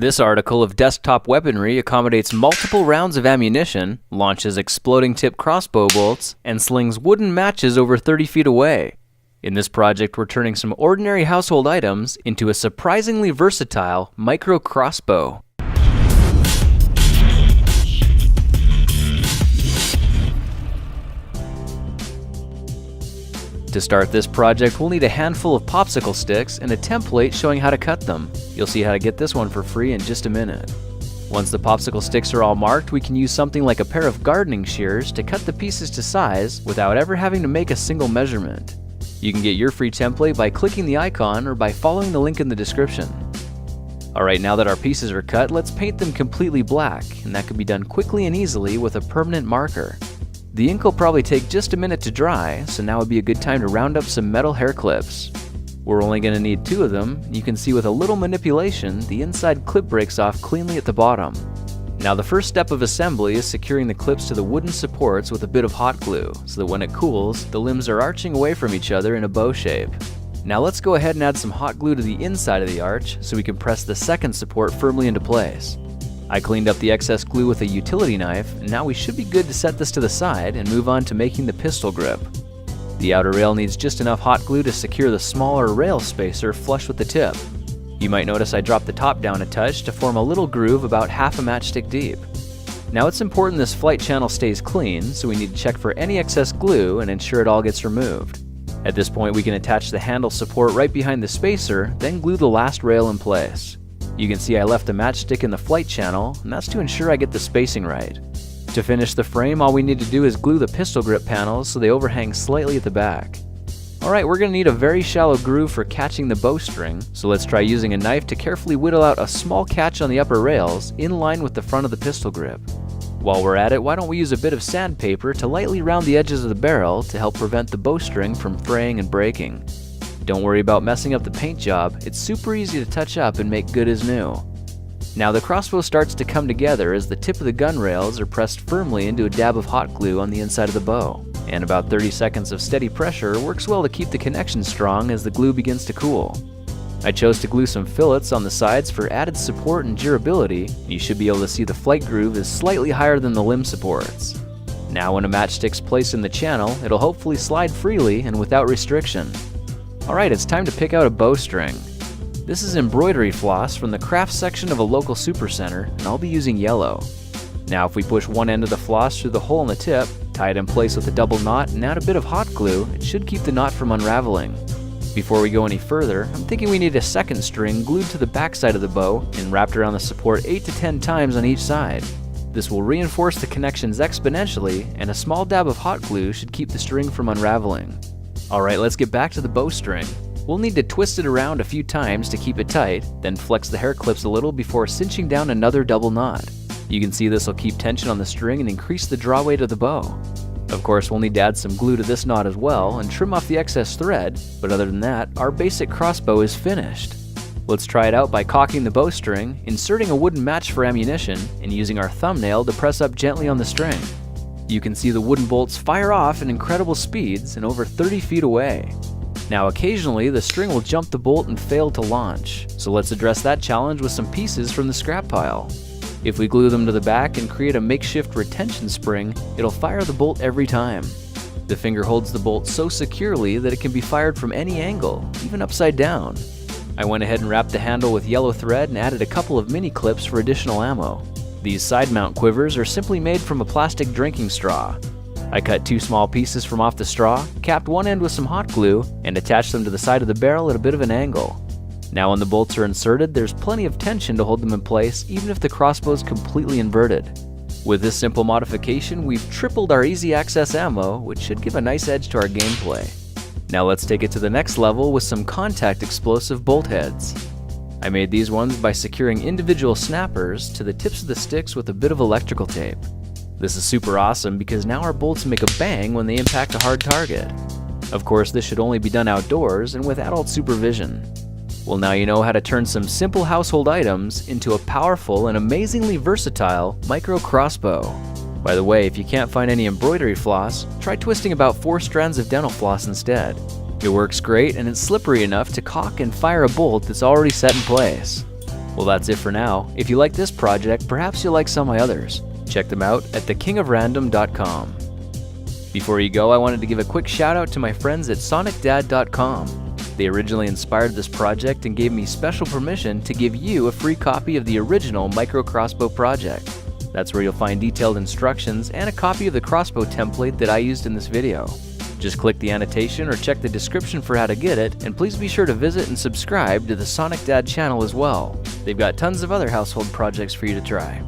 This article of desktop weaponry accommodates multiple rounds of ammunition, launches exploding tip crossbow bolts, and slings wooden matches over 30 feet away. In this project, we're turning some ordinary household items into a surprisingly versatile micro crossbow. To start this project, we'll need a handful of popsicle sticks and a template showing how to cut them. You'll see how to get this one for free in just a minute. Once the popsicle sticks are all marked, we can use something like a pair of gardening shears to cut the pieces to size without ever having to make a single measurement. You can get your free template by clicking the icon or by following the link in the description. Alright, now that our pieces are cut, let's paint them completely black, and that can be done quickly and easily with a permanent marker. The ink will probably take just a minute to dry, so now would be a good time to round up some metal hair clips. We're only going to need 2 of them. You can see with a little manipulation, the inside clip breaks off cleanly at the bottom. Now the first step of assembly is securing the clips to the wooden supports with a bit of hot glue, so that when it cools, the limbs are arching away from each other in a bow shape. Now let's go ahead and add some hot glue to the inside of the arch so we can press the second support firmly into place. I cleaned up the excess glue with a utility knife, and now we should be good to set this to the side and move on to making the pistol grip. The outer rail needs just enough hot glue to secure the smaller rail spacer flush with the tip. You might notice I dropped the top down a touch to form a little groove about half a matchstick deep. Now it's important this flight channel stays clean, so we need to check for any excess glue and ensure it all gets removed. At this point we can attach the handle support right behind the spacer, then glue the last rail in place. You can see I left a matchstick in the flight channel, and that's to ensure I get the spacing right. To finish the frame, all we need to do is glue the pistol grip panels so they overhang slightly at the back. Alright, we're going to need a very shallow groove for catching the bowstring, so let's try using a knife to carefully whittle out a small catch on the upper rails in line with the front of the pistol grip. While we're at it, why don't we use a bit of sandpaper to lightly round the edges of the barrel to help prevent the bowstring from fraying and breaking. Don't worry about messing up the paint job, it's super easy to touch up and make good as new. Now the crossbow starts to come together as the tip of the gun rails are pressed firmly into a dab of hot glue on the inside of the bow, and about 30 seconds of steady pressure works well to keep the connection strong as the glue begins to cool. I chose to glue some fillets on the sides for added support and durability. You should be able to see the flight groove is slightly higher than the limb supports. Now when a matchstick's placed in the channel, it'll hopefully slide freely and without restriction. Alright, it's time to pick out a bowstring. This is embroidery floss from the craft section of a local supercenter, and I'll be using yellow. Now if we push one end of the floss through the hole in the tip, tie it in place with a double knot, and add a bit of hot glue, it should keep the knot from unraveling. Before we go any further, I'm thinking we need a second string glued to the back side of the bow and wrapped around the support 8 to 10 times on each side. This will reinforce the connections exponentially, and a small dab of hot glue should keep the string from unraveling. Alright, let's get back to the bowstring. We'll need to twist it around a few times to keep it tight, then flex the hair clips a little before cinching down another double knot. You can see this will keep tension on the string and increase the draw weight of the bow. Of course, we'll need to add some glue to this knot as well and trim off the excess thread, but other than that, our basic crossbow is finished. Let's try it out by cocking the bowstring, inserting a wooden match for ammunition, and using our thumbnail to press up gently on the string. You can see the wooden bolts fire off at incredible speeds and over 30 feet away. Now occasionally the string will jump the bolt and fail to launch, so let's address that challenge with some pieces from the scrap pile. If we glue them to the back and create a makeshift retention spring, it'll fire the bolt every time. The finger holds the bolt so securely that it can be fired from any angle, even upside down. I went ahead and wrapped the handle with yellow thread and added a couple of mini clips for additional ammo. These side mount quivers are simply made from a plastic drinking straw. I cut 2 small pieces from off the straw, capped one end with some hot glue, and attached them to the side of the barrel at a bit of an angle. Now when the bolts are inserted, there's plenty of tension to hold them in place even if the crossbow is completely inverted. With this simple modification, we've tripled our easy access ammo, which should give a nice edge to our gameplay. Now let's take it to the next level with some contact explosive bolt heads. I made these ones by securing individual snappers to the tips of the sticks with a bit of electrical tape. This is super awesome because now our bolts make a bang when they impact a hard target. Of course, this should only be done outdoors and with adult supervision. Well, now you know how to turn some simple household items into a powerful and amazingly versatile micro crossbow. By the way, if you can't find any embroidery floss, try twisting about 4 strands of dental floss instead. It works great and it's slippery enough to cock and fire a bolt that's already set in place. Well, that's it for now. If you like this project, perhaps you'll like some of my others. Check them out at thekingofrandom.com. Before you go, I wanted to give a quick shout out to my friends at sonicdad.com. They originally inspired this project and gave me special permission to give you a free copy of the original micro crossbow project. That's where you'll find detailed instructions and a copy of the crossbow template that I used in this video. Just click the annotation or check the description for how to get it, and please be sure to visit and subscribe to the Sonic Dad channel as well. They've got tons of other household projects for you to try.